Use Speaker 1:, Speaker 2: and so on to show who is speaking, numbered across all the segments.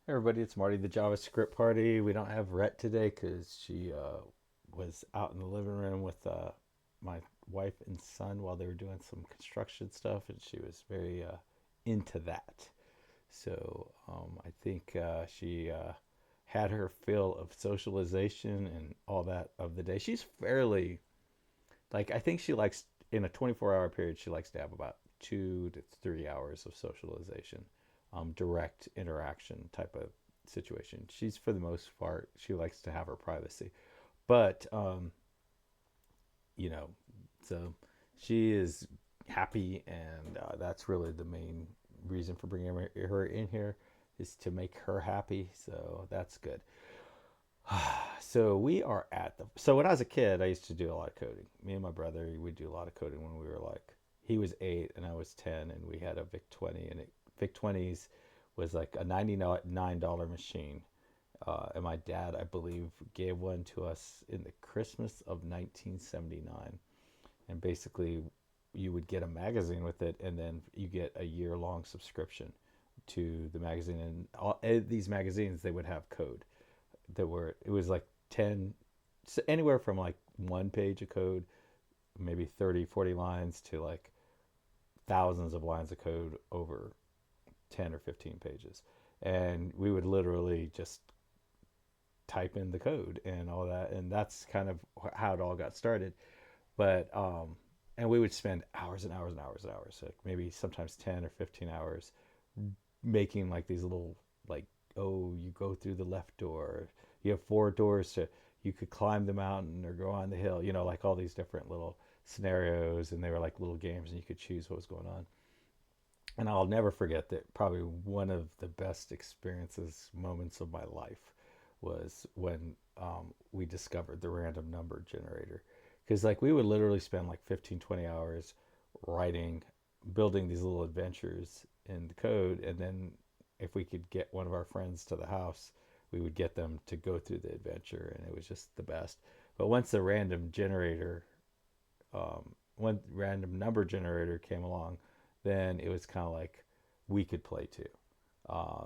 Speaker 1: Everybody, it's Marty, the JavaScript party. We don't have Rhett today because she was out in the living room with my wife and son while they were doing some construction stuff, and she was very into that. So I think she had her fill of socialization and all that of the day. She's fairly, like, I think she likes, in a 24-hour period, she likes to have about 2 to 3 hours of socialization, direct interaction type of situation. She's, for the most part, she likes to have her privacy. But, you know, so she is happy, and that's really the main reason for bringing her in here is to make her happy. So that's good. So we are at the. So when I was a kid, I used to do a lot of coding. Me and my brother, we do a lot of coding when we were like, he was 8 and I was 10, and we had a VIC 20, and VIC 20s was like a $99 machine. And my dad, I believe, gave one to us in the Christmas of 1979. And basically, you would get a magazine with it, and then you get a year-long subscription to the magazine. And these magazines, they would have code that were, it was like 10, anywhere from like 1 page of code, maybe 30, 40 lines, to like thousands of lines of code over 10 or 15 pages. And we would literally just type in the code and all that. And that's kind of how it all got started. But, and we would spend hours and hours and hours and hours, like maybe sometimes 10 or 15 hours making like these little, like, oh, you go through the left door, you have 4 doors to, you could climb the mountain or go on the hill, like all these different little scenarios, and they were like little games, and you could choose what was going on. And I'll never forget that probably one of the best experiences, moments of my life, was when we discovered the random number generator. Because like we would literally spend like 15, 20 hours writing, building these little adventures in the code, and then if we could get one of our friends to the house, we would get them to go through the adventure, and it was just the best. But once the random generator, when random number generator came along, then it was kind of like we could play too,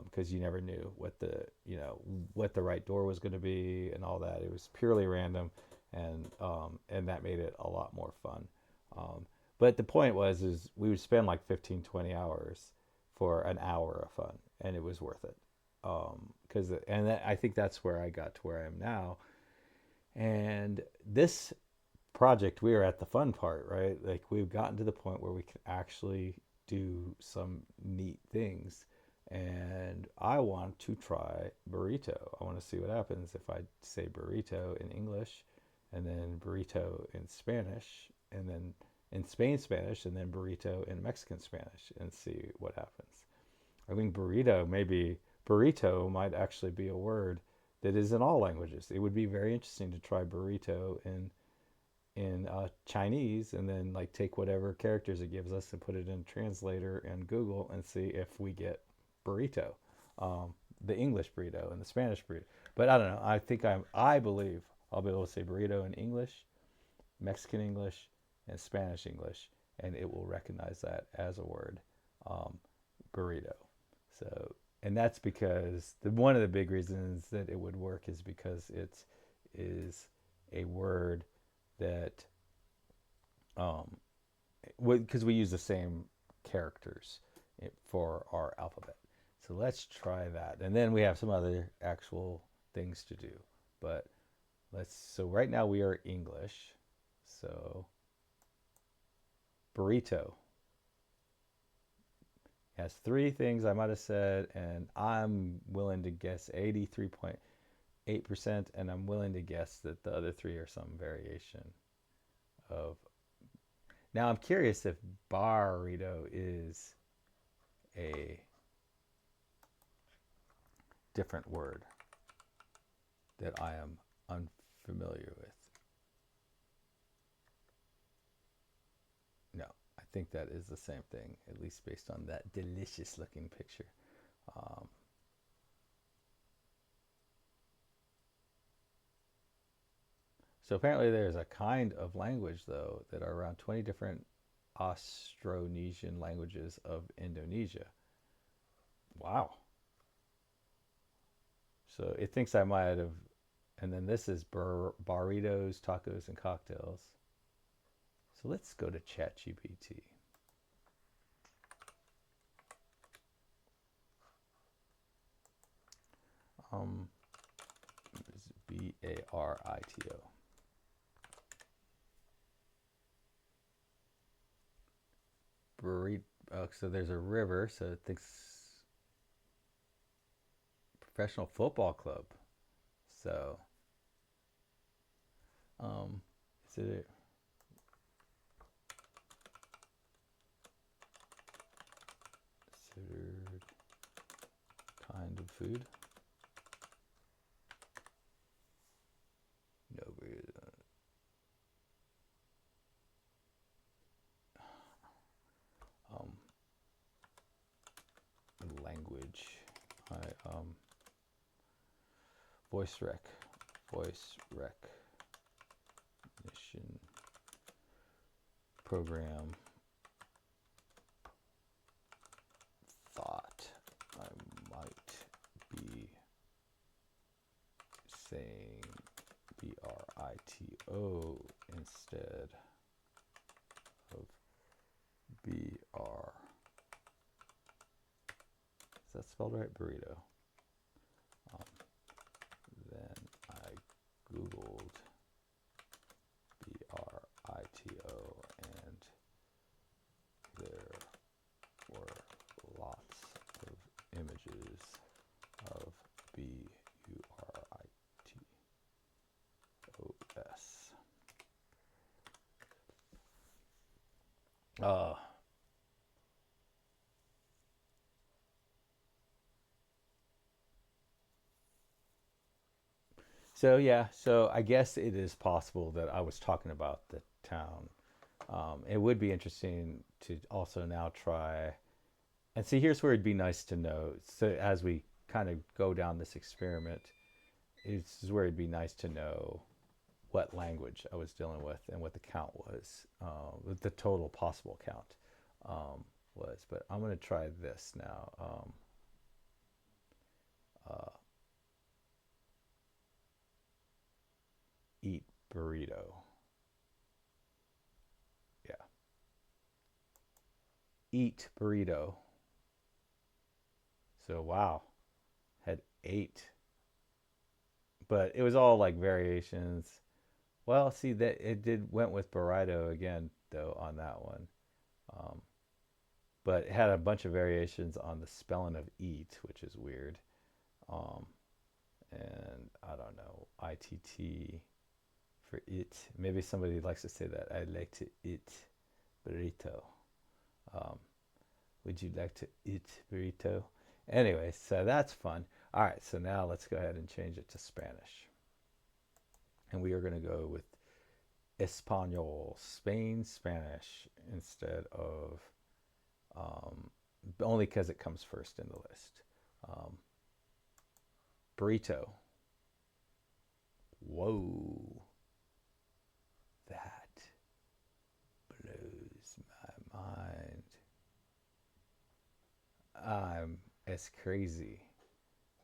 Speaker 1: because you never knew what the right door was going to be and all that. It was purely random, and that made it a lot more fun. Um, but the point was is we would spend like 15, 20 hours for an hour of fun, and it was worth it. Because and that, I think that's where I got to where I am now. And this project, we are at the fun part, right? Like we've gotten to the point where we can actually do some neat things. And I want to try burrito. I want to see what happens if I say burrito in English, and then burrito in Spanish, and then in Spain Spanish, and then burrito in Mexican Spanish, and see what happens. I think burrito might actually be a word that is in all languages. It would be very interesting to try burrito in Chinese, and then like take whatever characters it gives us and put it in a translator and Google and see if we get burrito, the English burrito and the Spanish burrito. But I don't know. I believe I'll be able to say burrito in English, Mexican English, and Spanish English, and it will recognize that as a word, um, burrito. So, and that's because one of the big reasons that it would work is because it is a word that, um, because we use the same characters for our alphabet. So let's try that. And then we have some other actual things to do. But so right now we are English. So burrito has 3 things I might have said, and I'm willing to guess 83.8%, and I'm willing to guess that the other 3 are some variation of. Now I'm curious if burrito is a different word that I am unfamiliar with. No, I think that is the same thing, at least based on that delicious looking picture. Um, so apparently there's a kind of language, though, that are around 20 different Austronesian languages of Indonesia. Wow. So it thinks I might have. And then this is burritos, tacos, and cocktails. So let's go to ChatGPT. Um, Barito. Burrito. Oh, so there's a river. So it thinks professional football club. So, um, is it considered kind of food? No, um, language. I voice recognition program. Thought I might be saying Brito instead of BR. Is that spelled right? Burrito. Then I Googled Brito and there were lots of images of Burritos. Uh, so yeah, so I guess it is possible that I was talking about the town. It would be interesting to also now try and see. Here's where it'd be nice to know. So as we kind of go down this experiment, this is where it'd be nice to know what language I was dealing with and what the count was, the total possible count was. But I'm going to try this now. Uh, eat burrito. Yeah. Eat burrito. So, wow. Had 8. But it was all like variations. Well, see that it did went with burrito again though on that one. Um, but it had a bunch of variations on the spelling of eat, which is weird. Um, and I don't know, ITT for it. Maybe somebody likes to say that. I'd like to eat burrito. Um, would you like to eat burrito? Anyway, so that's fun. All right, so now let's go ahead and change it to Spanish. And we are going to go with Espanol, Spain Spanish, instead of um, only because it comes first in the list. Um, Burrito. Whoa, that blows my mind. It's crazy.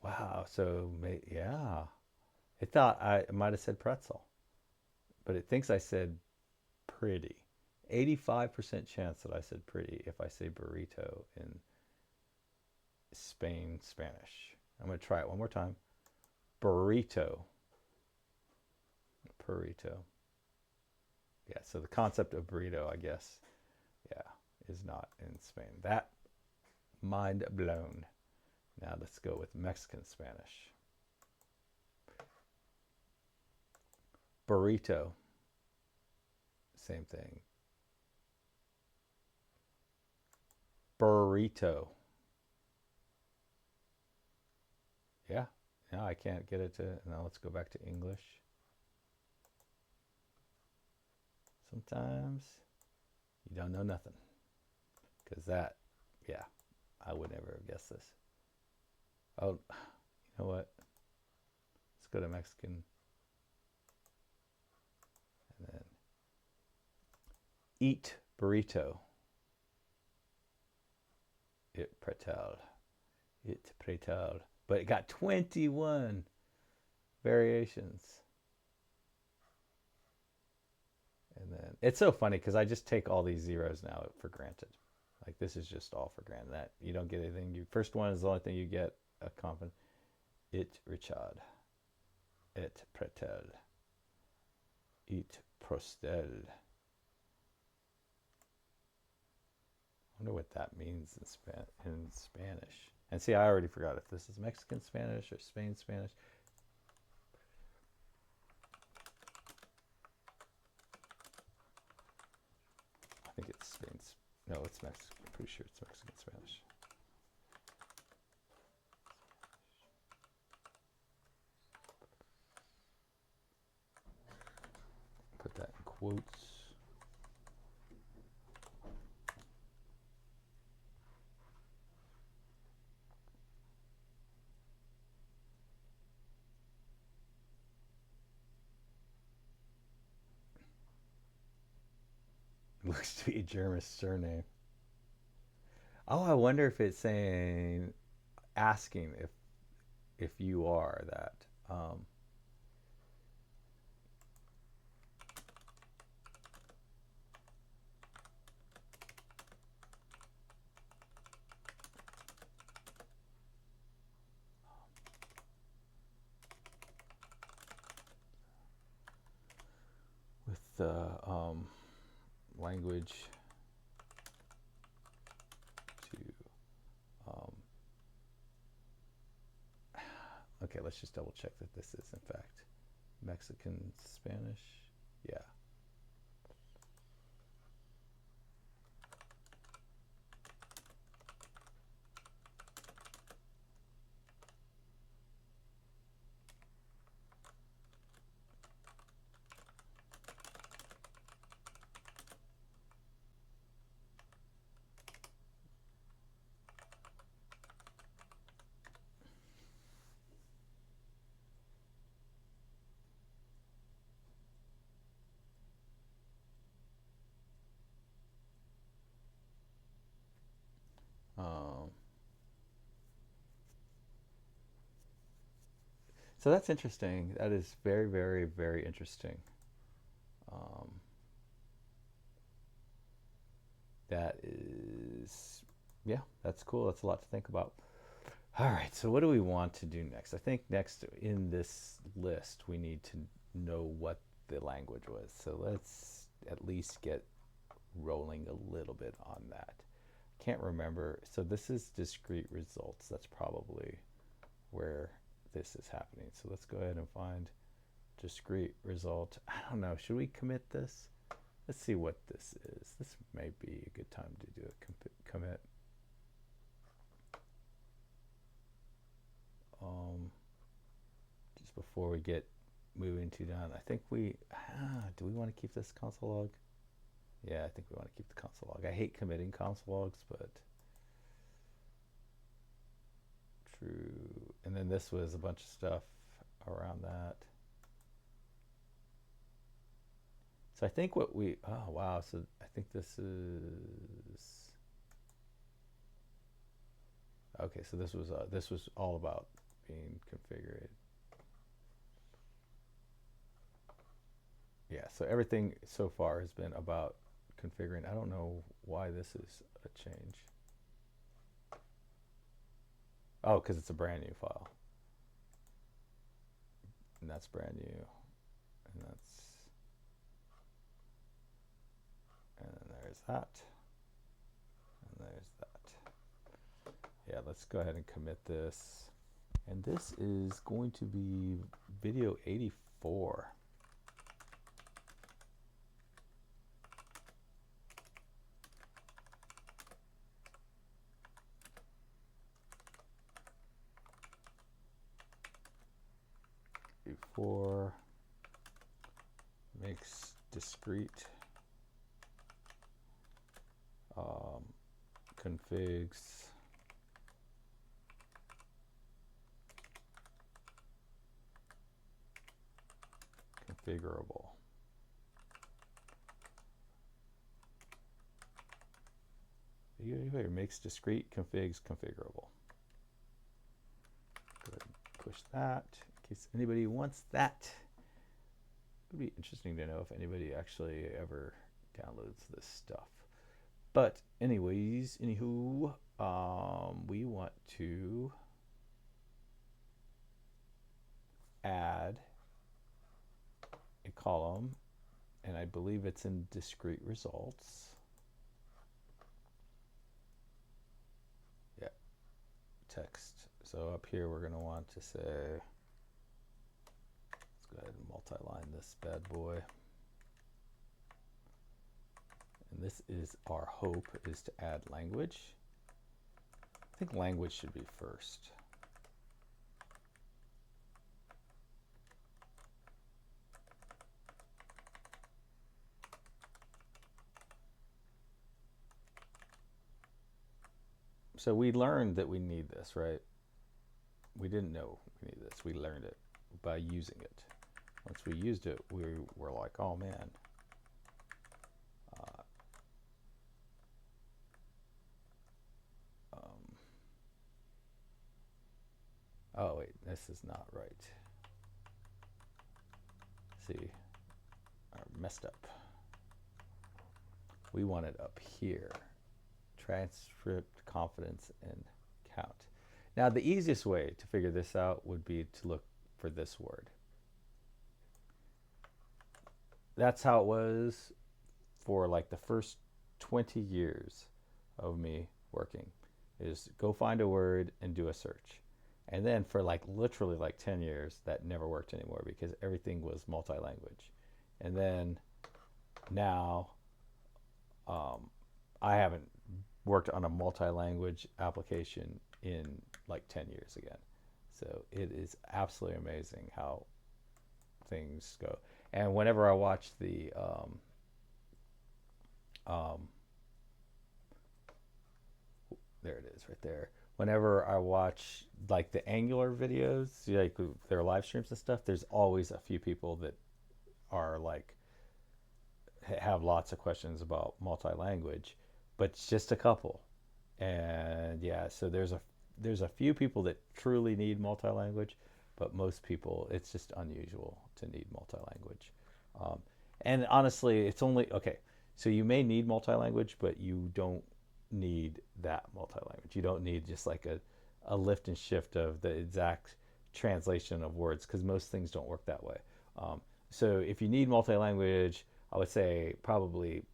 Speaker 1: Wow. So yeah, it thought I might have said pretzel, but it thinks I said pretty. 85% chance that I said pretty if I say burrito in Spain Spanish. I'm going to try it one more time. Burrito. Burrito. Yeah, so the concept of burrito, I guess, yeah, is not in Spain. That mind blown. Now let's go with Mexican Spanish. Burrito. Same thing. Burrito. Yeah. Now I can't get it to. Now let's go back to English. Sometimes you don't know nothing. Because that, yeah, I would never have guessed this. Oh, you know what? Let's go to Mexican. And then eat burrito. It pretel. It pretel. but it got 21 variations. And then it's so funny because I just take all these zeros now for granted. Like this is just all for granted. That you don't get anything. You first one is the only thing you get a confident. It Richard. Et pretel. It prostel. I wonder what that means in Spanish. And see, I already forgot if this is Mexican Spanish or Spain Spanish. I think it's Spain. No, it's Mexican. I'm pretty sure it's Mexican Spanish. Put that in quotes. Looks to be a German surname. Oh, I wonder if it's saying asking if you are that. With the language to okay, let's just double check that this is in fact Mexican Spanish. Yeah. Um, so that's interesting. That is very, very, very interesting. Um, that is, yeah, that's cool. That's a lot to think about. All right, so what do we want to do next? I think next in this list, we need to know what the language was. So let's at least get rolling a little bit on that. Can't remember. So this is discrete results. That's probably where this is happening. So let's go ahead and find discrete result. I don't know. Should we commit this? Let's see what this is. This may be a good time to do a commit. Just before we get moving too down, I think do we want to keep this console log? Yeah, I think we want to keep the console log. I hate committing console logs, but true. And then this was a bunch of stuff around that. So I think oh wow, so I think this is, okay, so this was all about being configured. Yeah, so everything so far has been about configuring. I don't know why this is a change. Oh, because it's a brand new file. And that's brand new. And then there's that. And there's that. Yeah, let's go ahead and commit this. And this is going to be video 84. Before makes discrete configs configurable. Makes discrete configs configurable. publish that in case anybody wants that. It would be interesting to know if anybody actually ever downloads this stuff. But anyways, anywho, we want to add a column, and I believe it's in discrete results. Yeah, text. So up here we're going to want to say, let's go ahead and multi-line this bad boy. And this is our hope, is to add language. I think language should be first. So we learned that we need this, right? We didn't know we need this. We learned it by using it. Once we used it, we were like, oh man. Oh wait, this is not right. See, I messed up. We want it up here. Transcript, confidence, and count. Now the easiest way to figure this out would be to look for this word. That's how it was for like the first 20 years of me working, is go find a word and do a search. And then for like literally like 10 years, that never worked anymore because everything was multi-language. And then now I haven't worked on a multi-language application in like 10 years again. So it is absolutely amazing how things go. And whenever I watch the there it is right there. Whenever I watch like the Angular videos, like their live streams and stuff, there's always a few people that are like have lots of questions about multi-language, but it's just a couple. And yeah, so there's a few people that truly need multi-language, but most people, it's just unusual to need multi-language. And honestly, it's only, okay, so you may need multi-language, but you don't need that multi-language. You don't need just like a lift and shift of the exact translation of words, because most things don't work that way. So if you need multi-language, I would say probably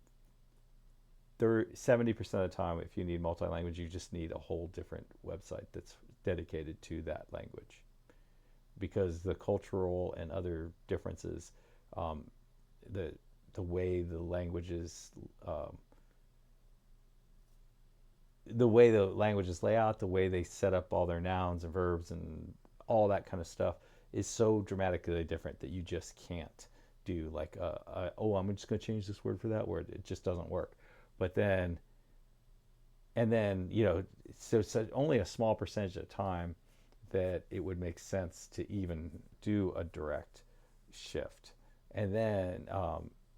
Speaker 1: 70% of the time, if you need multi-language, you just need a whole different website that's dedicated to that language, because the cultural and other differences, the way the languages lay out, the way they set up all their nouns and verbs and all that kind of stuff is so dramatically different that you just can't do like oh, I'm just going to change this word for that word. It just doesn't work. But then, and then, you know, so it's only a small percentage of the time that it would make sense to even do a direct shift. And then,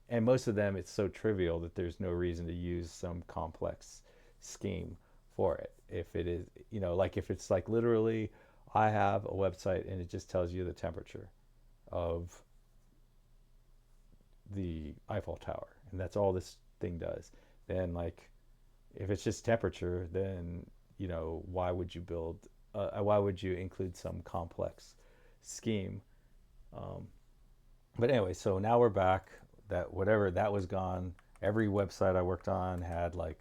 Speaker 1: and most of them, it's so trivial that there's no reason to use some complex scheme for it. If it is, you know, like if it's like literally, I have a website and it just tells you the temperature of the Eiffel Tower, and that's all this thing does. Then, like, if it's just temperature, then, you know, why would you include some complex scheme? But anyway, so now we're back. That whatever that was gone. Every website I worked on had like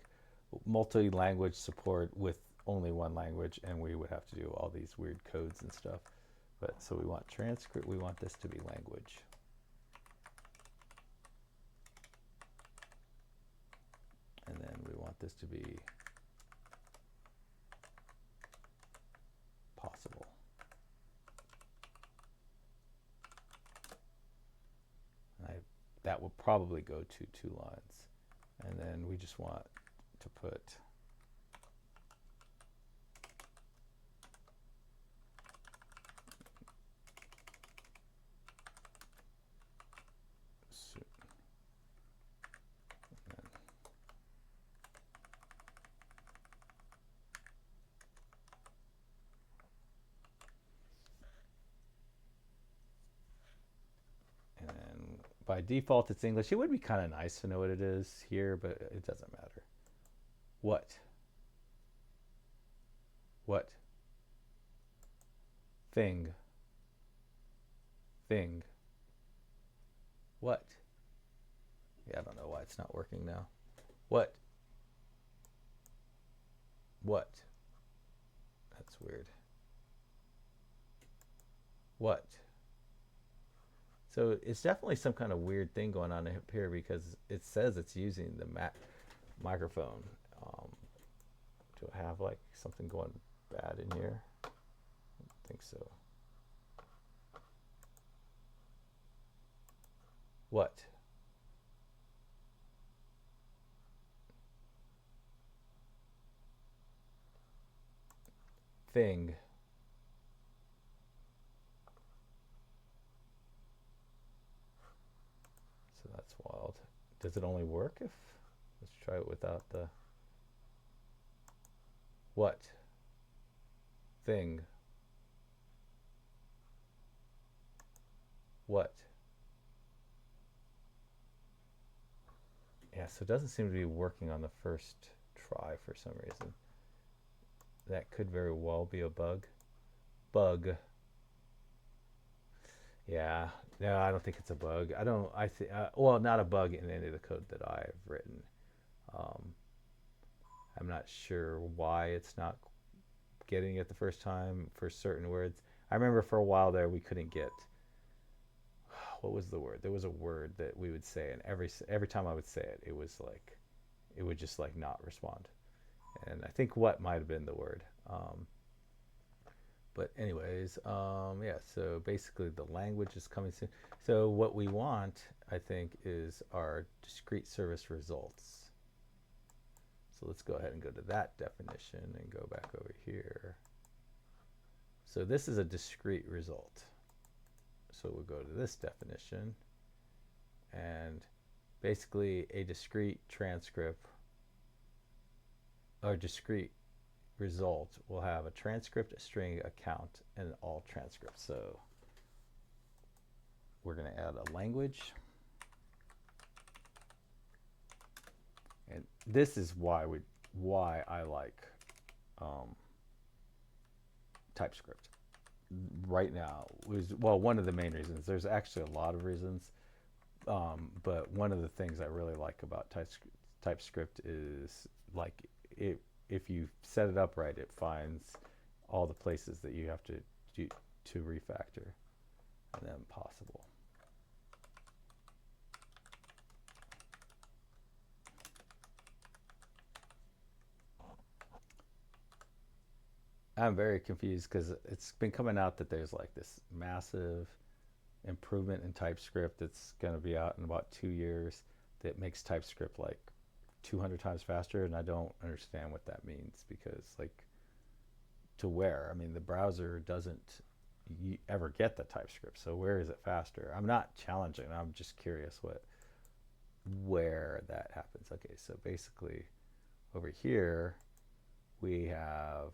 Speaker 1: multi-language support with only one language, and we would have to do all these weird codes and stuff. But so we want transcript. We want this to be language. And then we want this to be possible. And that will probably go to 2 lines. And then we just want to put By default, it's English. It would be kind of nice to know what it is here, but it doesn't matter. What? What? Thing. Thing. What? Yeah, I don't know why it's not working now. What? What? That's weird. What? So it's definitely some kind of weird thing going on up here because it says it's using the microphone. Um, do I have like something going bad in here? I don't think so. What? Thing. So that's wild. Does it only work if, let's try it without the, what? Thing. What? Yeah, so it doesn't seem to be working on the first try for some reason. That could very well be a bug. Bug. Yeah. No, I don't think it's a bug. I don't. I think. Well, not a bug in any of the code that I've written. Um, I'm not sure why it's not getting it the first time for certain words. I remember for a while there we couldn't get. What was the word? There was a word that we would say, and every time I would say it, it was like, it would just like not respond. And I think what might have been the word. But anyways, yeah, so basically the language is coming soon. So what we want, I think, is our discrete service results. So let's go ahead and go to that definition and go back over here. So this is a discrete result. So we'll go to this definition, and basically a discrete transcript or discrete result will have a transcript, a string, a count, and all transcripts. So we're going to add a language. And this is why I like TypeScript right now. Well, one of the main reasons. There's actually a lot of reasons, but one of the things I really like about TypeScript is like if you set it up right, it finds all the places that you have to do to refactor, and then possible. I'm very confused because it's been coming out that there's like this massive improvement in TypeScript that's going to be out in about 2 years that makes TypeScript like 200 times faster, and I don't understand what that means because like to where? I mean, the browser doesn't ever get the TypeScript, so where is it faster? I'm not challenging. I'm just curious where that happens. Okay, so basically over here we have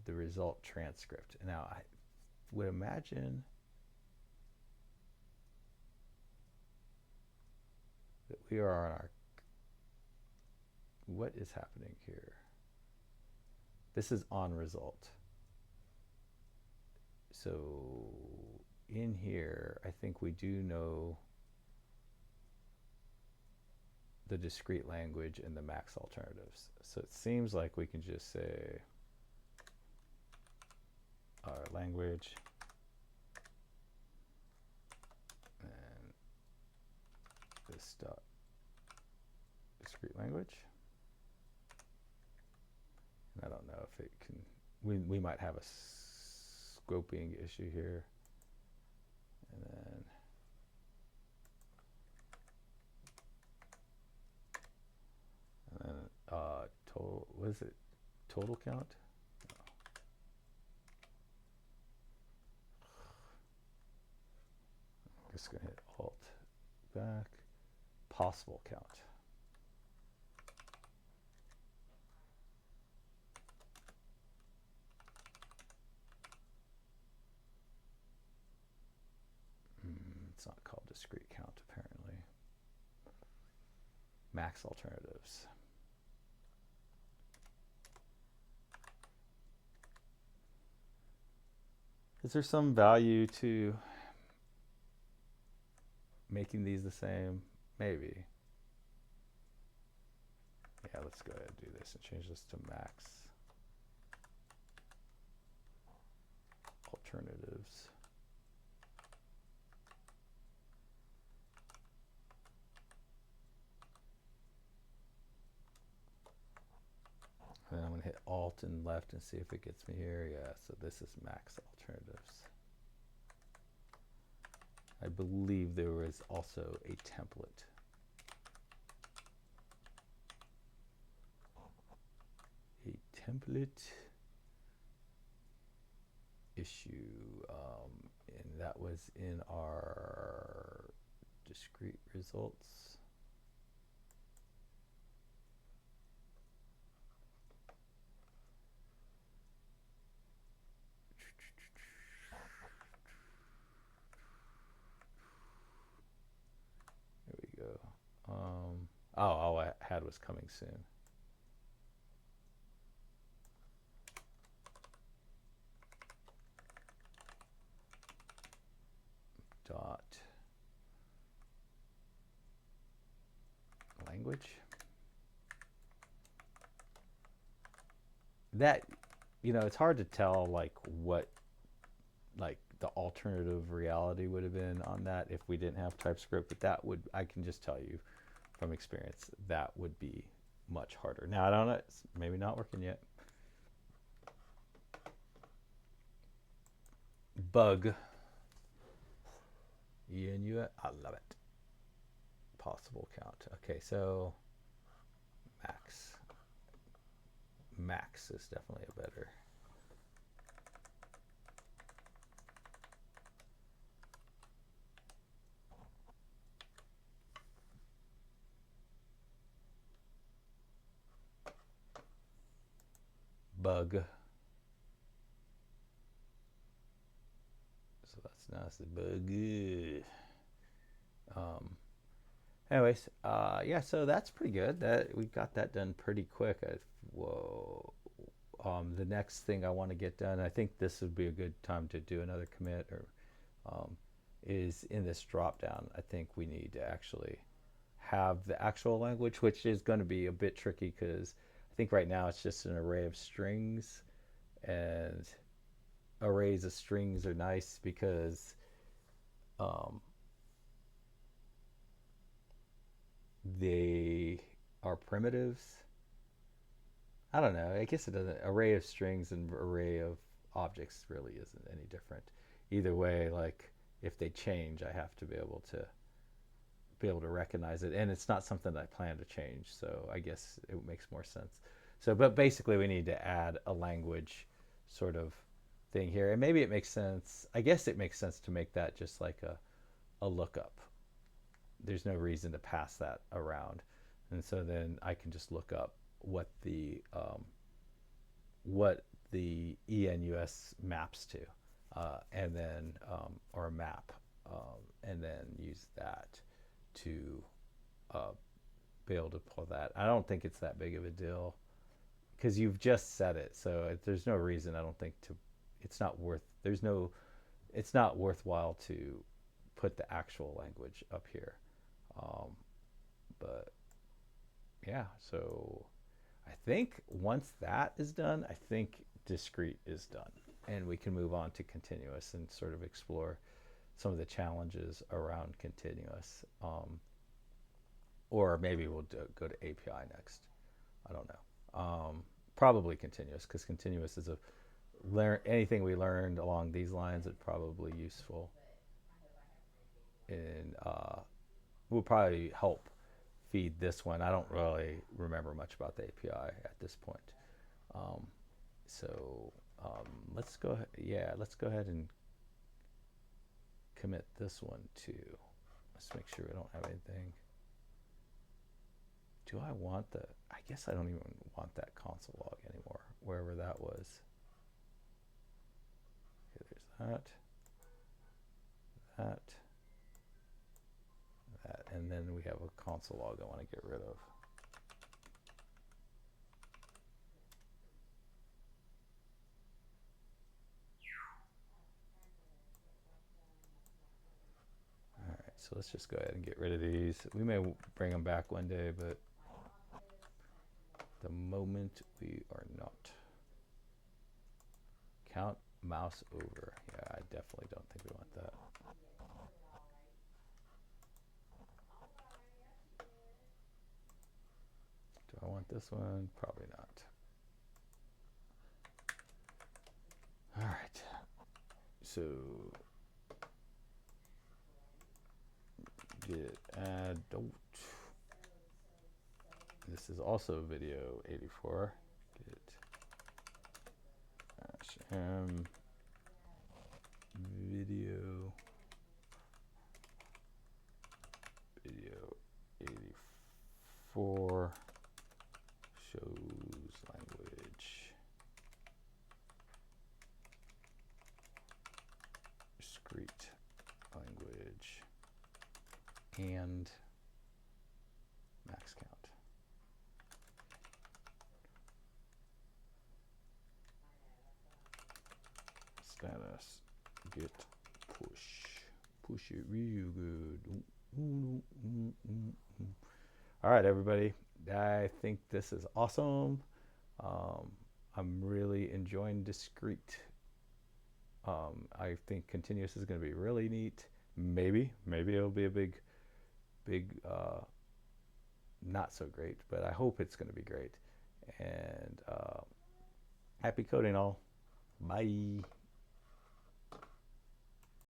Speaker 1: the result transcript. Now I would imagine that we are on our, what is happening here? This is on result. So in here, I think we do know the discrete language and the max alternatives. So it seems like we can just say our language and this dot discrete language. And I don't know if it can, we might have a scoping issue here. And then total, what is it? Total count? I'm just gonna hit Alt back. Possible count. It's not called discrete count apparently. Max alternatives. Is there some value to making these the same? Maybe. Yeah, let's go ahead and do this and change this to max alternatives. And I'm going to hit Alt and left and see if it gets me here. Yeah, so this is max alternatives. I believe there was also a template. A template issue, and that was in our discrete results. There we go. All I had was coming soon. Dot language. That, it's hard to tell like what like the alternative reality would have been on that if we didn't have TypeScript, but that would, I can just tell you from experience, that would be much harder. Now I don't know, it's maybe not working yet. Bug. ENU, I love it. Possible count. Okay, so max. Max is definitely a better. Bug. So that's nasty. Bug. Anyways, yeah, so that's pretty good. That we got that done pretty quick. Whoa. The next thing I want to get done, I think this would be a good time to do another commit, or is in this drop down. I think we need to actually have the actual language, which is going to be a bit tricky because I think right now it's just an array of strings, and arrays of strings are nice because um, they are primitives. I don't know. I guess it doesn't. Array of strings and array of objects really isn't any different. Either way, like if they change, I have to be able to recognize it, and it's not something that I plan to change. So I guess it makes more sense. So, but basically, we need to add a language sort of thing here, and maybe it makes sense. I guess it makes sense to make that just like a lookup. There's no reason to pass that around, and so then I can just look up what the ENUS maps to, and then or a map, and then use that to uh, be able to pull that. I don't think it's that big of a deal because you've just said it, so there's no reason I don't think to. It's not worth. There's no. It's not worthwhile to put the actual language up here, um, but yeah. So I think once that is done, I think discrete is done, and we can move on to continuous and sort of explore some of the challenges around continuous. Or maybe we'll go to API next. I don't know. Probably continuous, because continuous is anything we learned along these lines is probably useful, and will probably help feed this one. I don't really remember much about the API at this point. Um, so let's go ahead. Yeah, let's go ahead and commit this one too. Let's make sure we don't have anything. Do I want the? I guess I don't even want that console log anymore, wherever that was. Okay, there's that. That. then we have a console log I want to get rid of. All right, so let's just go ahead and get rid of these. We may bring them back one day, but the moment we are not. Count mouse over. Yeah, I definitely don't think we want that. Do I want this one? Probably not. All right. So get adult. This is also video 84. Get -m video 84 shows language discrete language and max count. Status get push it real good. All right, everybody, I think this is awesome. I'm really enjoying discrete. I think continuous is going to be really neat. Maybe it'll be a big not so great, but I hope it's going to be great. And happy coding all. Bye.